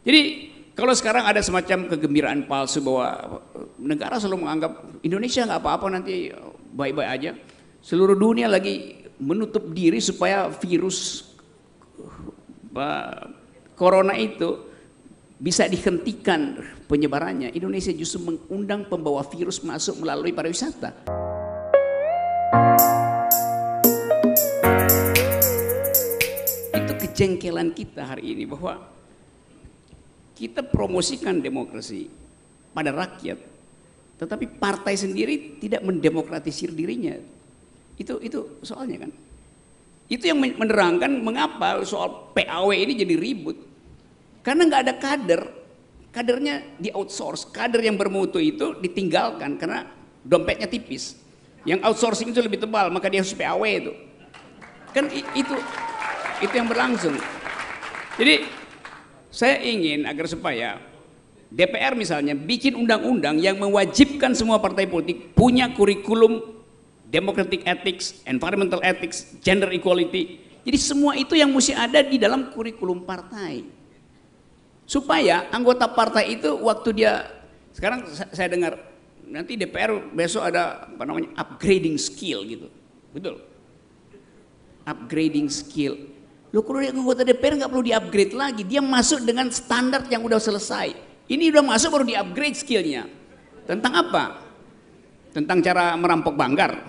Jadi kalau sekarang ada semacam kegembiraan palsu bahwa negara selalu menganggap Indonesia nggak apa-apa, nanti baik-baik aja. Seluruh dunia lagi menutup diri supaya virus corona itu bisa dihentikan penyebarannya. Indonesia justru mengundang pembawa virus masuk melalui pariwisata. Itu kejengkelan kita hari ini, bahwa kita promosikan demokrasi pada rakyat, tetapi partai sendiri tidak mendemokratisir dirinya. Itu soalnya kan. Itu yang menerangkan mengapa soal PAW ini jadi ribut. Karena nggak ada kadernya di outsource. Kader yang bermutu itu ditinggalkan karena dompetnya tipis. Yang outsourcing itu lebih tebal, maka dia harus PAW itu. Kan itu yang berlangsung. Jadi saya ingin agar supaya DPR misalnya bikin undang-undang yang mewajibkan semua partai politik punya kurikulum democratic ethics, environmental ethics, gender equality. Jadi semua itu yang mesti ada di dalam kurikulum partai. Supaya anggota partai itu waktu dia, sekarang saya dengar nanti DPR besok ada apa namanya upgrading skill gitu. Betul. Upgrading skill. Loh, kalau anggota DPR nggak perlu di-upgrade lagi, dia masuk dengan standar yang udah selesai. Ini udah masuk baru di-upgrade skillnya. Tentang apa? Tentang cara merampok banggar.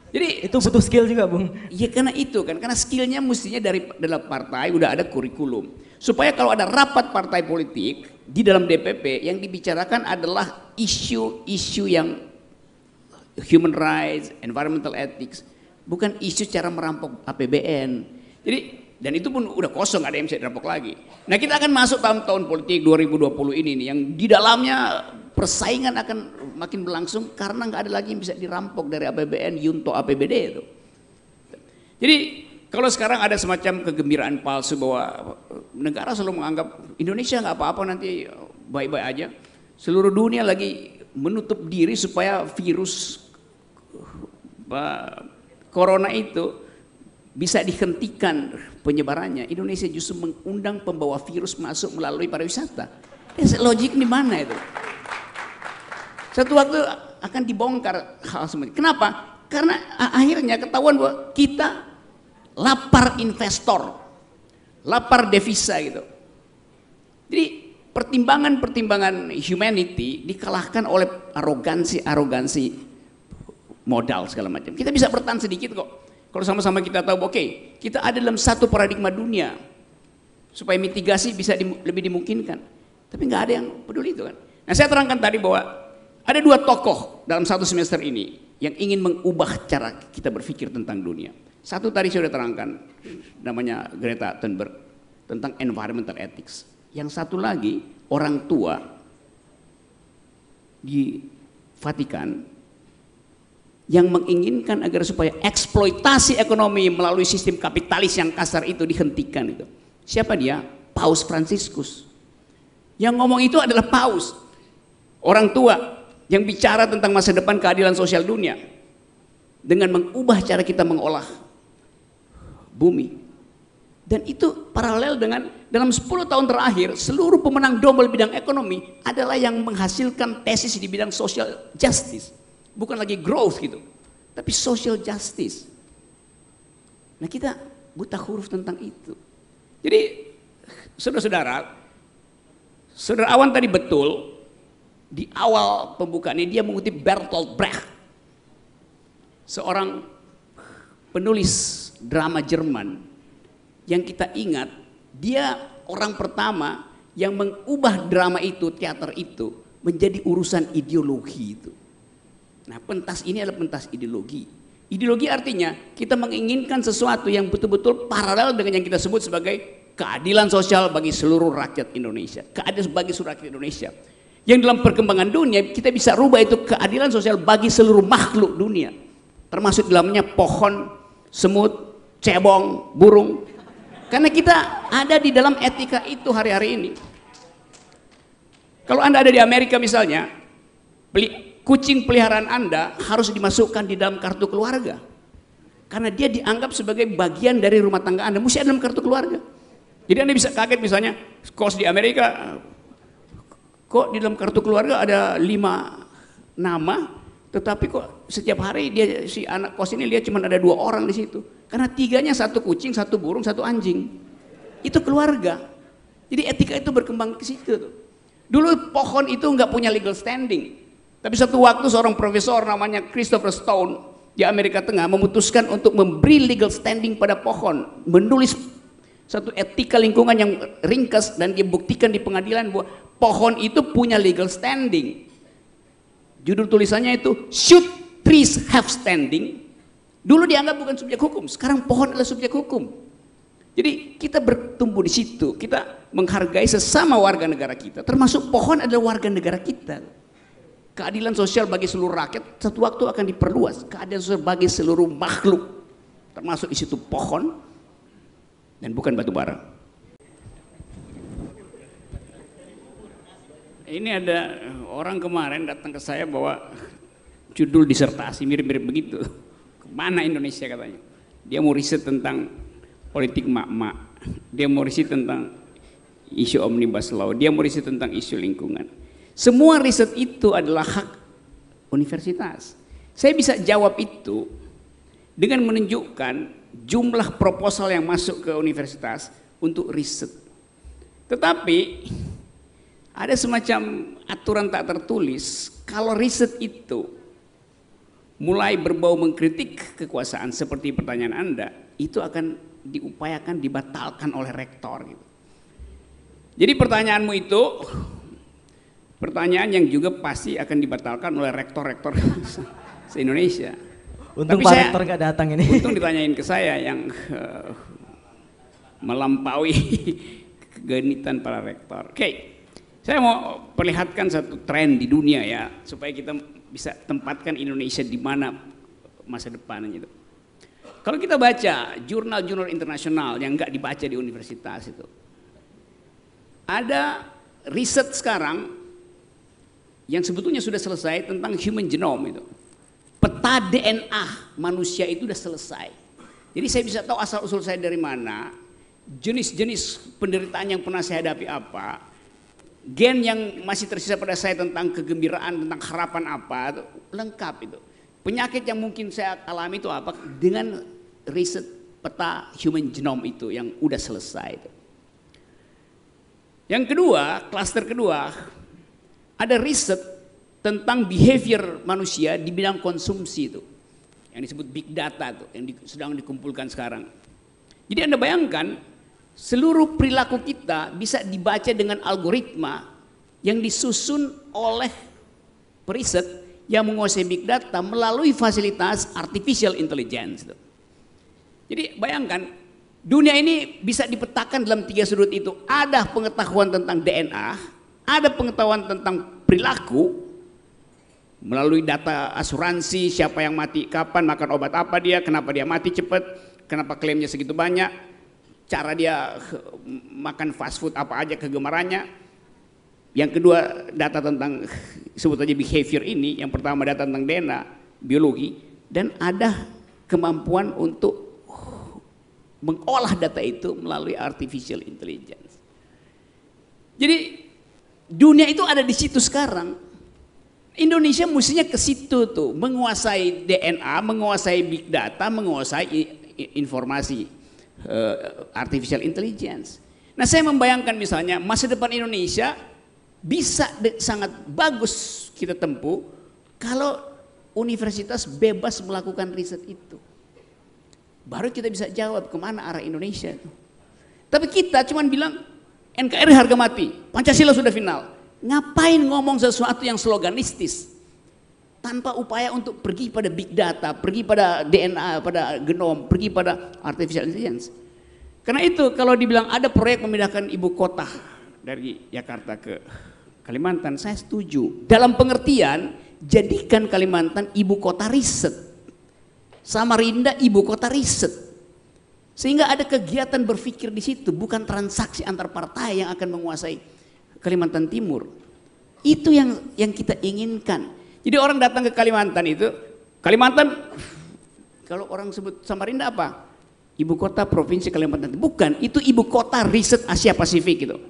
Jadi itu butuh skill juga, Bung. Iya, karena itu kan, karena skillnya mestinya dari dalam partai udah ada kurikulum. Supaya kalau ada rapat partai politik di dalam DPP yang dibicarakan adalah isu-isu yang human rights, environmental ethics, bukan isu cara merampok APBN. Jadi, dan itu pun udah kosong, ada yang bisa dirampok lagi. Nah, kita akan masuk tahun politik 2020 ini nih, yang di dalamnya persaingan akan makin berlangsung karena nggak ada lagi yang bisa dirampok dari APBN, Yunto, APBD itu. Jadi kalau sekarang ada semacam kegembiraan palsu bahwa negara selalu menganggap Indonesia nggak apa-apa, nanti baik-baik aja. Seluruh dunia lagi menutup diri supaya virus corona itu bisa dihentikan penyebarannya. Indonesia justru mengundang pembawa virus masuk melalui pariwisata. Logik di mana itu? Satu waktu akan dibongkar hal seperti itu. Kenapa? Karena akhirnya ketahuan bahwa kita lapar investor, lapar devisa gitu. Jadi pertimbangan humanity dikalahkan oleh arogansi modal segala macam. Kita bisa bertahan sedikit kok. Kalau sama-sama kita tahu, oke, kita ada dalam satu paradigma dunia supaya mitigasi bisa lebih dimungkinkan. Tapi nggak ada yang peduli itu kan. Nah, saya terangkan tadi bahwa ada dua tokoh dalam satu semester ini yang ingin mengubah cara kita berpikir tentang dunia. Satu tadi saya sudah terangkan, namanya Greta Thunberg, tentang environmental ethics. Yang satu lagi orang tua di Vatikan yang menginginkan agar supaya eksploitasi ekonomi melalui sistem kapitalis yang kasar itu dihentikan itu. Siapa dia? Paus Fransiskus. Yang ngomong itu adalah Paus, orang tua yang bicara tentang masa depan keadilan sosial dunia dengan mengubah cara kita mengolah bumi. Dan itu paralel dengan dalam 10 tahun terakhir seluruh pemenang Nobel bidang ekonomi adalah yang menghasilkan tesis di bidang social justice. Bukan lagi growth gitu, tapi social justice. Nah, kita buta huruf tentang itu. Jadi saudara-saudara, Saudara Awan tadi betul, di awal pembukaannya dia mengutip Bertolt Brecht, seorang penulis drama Jerman yang kita ingat dia orang pertama yang mengubah drama itu, teater itu menjadi urusan ideologi itu. Nah, pentas ini adalah pentas ideologi. Ideologi artinya kita menginginkan sesuatu yang betul-betul paralel dengan yang kita sebut sebagai keadilan sosial bagi seluruh rakyat Indonesia. Keadilan bagi seluruh rakyat Indonesia. Yang dalam perkembangan dunia kita bisa rubah itu keadilan sosial bagi seluruh makhluk dunia. Termasuk dalamnya pohon, semut, cebong, burung. Karena kita ada di dalam etika itu hari-hari ini. Kalau Anda ada di Amerika misalnya, kucing peliharaan Anda harus dimasukkan di dalam kartu keluarga. Karena dia dianggap sebagai bagian dari rumah tangga Anda, mesti ada dalam kartu keluarga. Jadi Anda bisa kaget misalnya, kos di Amerika, kok di dalam kartu keluarga ada 5 nama, tetapi kok setiap hari dia si anak kos ini lihat cuma ada 2 orang di situ. Karena 3-nya 1 kucing, 1 burung, 1 anjing. Itu keluarga. Jadi etika itu berkembang ke situ tuh. Dulu pohon itu nggak punya legal standing. Tapi satu waktu seorang profesor namanya Christopher Stone di Amerika Tengah memutuskan untuk memberi legal standing pada pohon, menulis satu etika lingkungan yang ringkas dan dia buktikan di pengadilan bahwa pohon itu punya legal standing. Judul tulisannya itu Should Trees Have Standing? Dulu dianggap bukan subjek hukum, sekarang pohon adalah subjek hukum. Jadi kita bertumbuh di situ, kita menghargai sesama warga negara kita, termasuk pohon adalah warga negara kita. Keadilan sosial bagi seluruh rakyat satu waktu akan diperluas, keadilan sosial bagi seluruh makhluk, termasuk di situ pohon dan bukan batu bara. Ini ada orang kemarin datang ke saya bawa judul disertasi mirip-mirip begitu. Kemana Indonesia katanya? Dia mau riset tentang politik mak-mak, dia mau riset tentang isu omnibus law, dia mau riset tentang isu lingkungan. Semua riset itu adalah hak universitas. Saya bisa jawab itu dengan menunjukkan jumlah proposal yang masuk ke universitas untuk riset. Tetapi ada semacam aturan tak tertulis, kalau riset itu mulai berbau mengkritik kekuasaan seperti pertanyaan Anda, itu akan diupayakan dibatalkan oleh rektor gitu. Jadi pertanyaanmu itu pertanyaan yang juga pasti akan dibatalkan oleh rektor-rektor se-Indonesia. Untung Pak Rektor nggak datang ini. Untung ditanyain ke saya yang melampaui kegenitan para rektor. Oke, saya mau perlihatkan satu tren di dunia ya, supaya kita bisa tempatkan Indonesia di mana masa depan gitu. Kalau kita baca jurnal-jurnal internasional yang nggak dibaca di universitas itu, ada riset sekarang yang sebetulnya sudah selesai tentang human genome itu. Peta DNA manusia itu sudah selesai. Jadi saya bisa tahu asal usul saya dari mana, jenis-jenis penderitaan yang pernah saya hadapi apa, gen yang masih tersisa pada saya tentang kegembiraan, tentang harapan apa, itu lengkap itu. Penyakit yang mungkin saya alami itu apa, dengan riset peta human genome itu yang udah selesai. Yang kedua, klaster kedua, ada riset tentang behavior manusia di bidang konsumsi itu, yang disebut big data itu, yang sedang dikumpulkan sekarang. Jadi Anda bayangkan, seluruh perilaku kita bisa dibaca dengan algoritma yang disusun oleh periset yang menguasai big data melalui fasilitas artificial intelligence. Jadi bayangkan, dunia ini bisa dipetakan dalam 3 sudut itu. Ada pengetahuan tentang DNA, ada pengetahuan tentang perilaku melalui data asuransi, siapa yang mati kapan, makan obat apa dia, kenapa dia mati cepat, kenapa klaimnya segitu banyak, cara dia makan fast food apa aja kegemarannya. Yang kedua, data tentang sebut aja behavior ini. Yang pertama data tentang DNA, biologi, dan ada kemampuan untuk mengolah data itu melalui artificial intelligence. Jadi dunia itu ada di situ sekarang. Indonesia mestinya ke situ tuh, menguasai DNA, menguasai big data, menguasai informasi artificial intelligence. Nah, saya membayangkan misalnya masa depan Indonesia bisa sangat bagus kita tempuh kalau universitas bebas melakukan riset itu. Baru kita bisa jawab kemana arah Indonesia itu. Tapi kita cuma bilang NKRI harga mati, Pancasila sudah final. Ngapain ngomong sesuatu yang sloganistis tanpa upaya untuk pergi pada big data, pergi pada DNA, pada genom, pergi pada artificial intelligence. Karena itu kalau dibilang ada proyek memindahkan ibu kota dari Jakarta ke Kalimantan, saya setuju. Dalam pengertian, jadikan Kalimantan ibu kota riset, Samarinda ibu kota riset, sehingga ada kegiatan berpikir di situ, bukan transaksi antar partai yang akan menguasai Kalimantan Timur. Itu yang kita inginkan. Jadi orang datang ke Kalimantan itu, Kalimantan, kalau orang sebut Samarinda apa? ibu kota provinsi Kalimantan. Bukan, itu ibu kota riset Asia Pasifik gitu.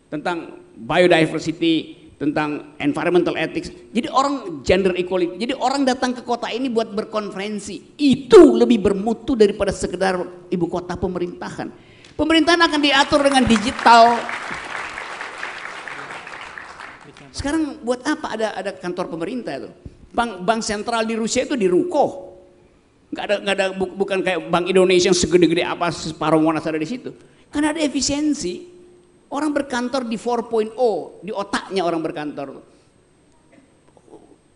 Tentang biodiversity, tentang environmental ethics. Jadi orang gender equality. Jadi orang datang ke kota ini buat berkonferensi. Itu lebih bermutu daripada sekedar ibu kota pemerintahan. Pemerintahan akan diatur dengan digital. Sekarang buat apa ada kantor pemerintah itu? Bank sentral di Rusia itu di ruko. Nggak ada bukan kayak Bank Indonesia yang segede-gede apa separuh Monas ada di situ. Karena ada efisiensi. Orang berkantor di 4.0, di otaknya orang berkantor.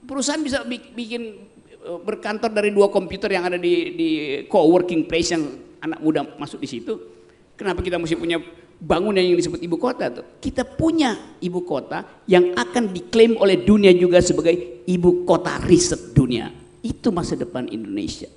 Perusahaan bisa bikin berkantor dari 2 komputer yang ada di co-working place yang anak muda masuk di situ. Kenapa kita mesti punya bangunan yang disebut ibu kota tuh? Kita punya ibu kota yang akan diklaim oleh dunia juga sebagai ibu kota riset dunia. Itu masa depan Indonesia.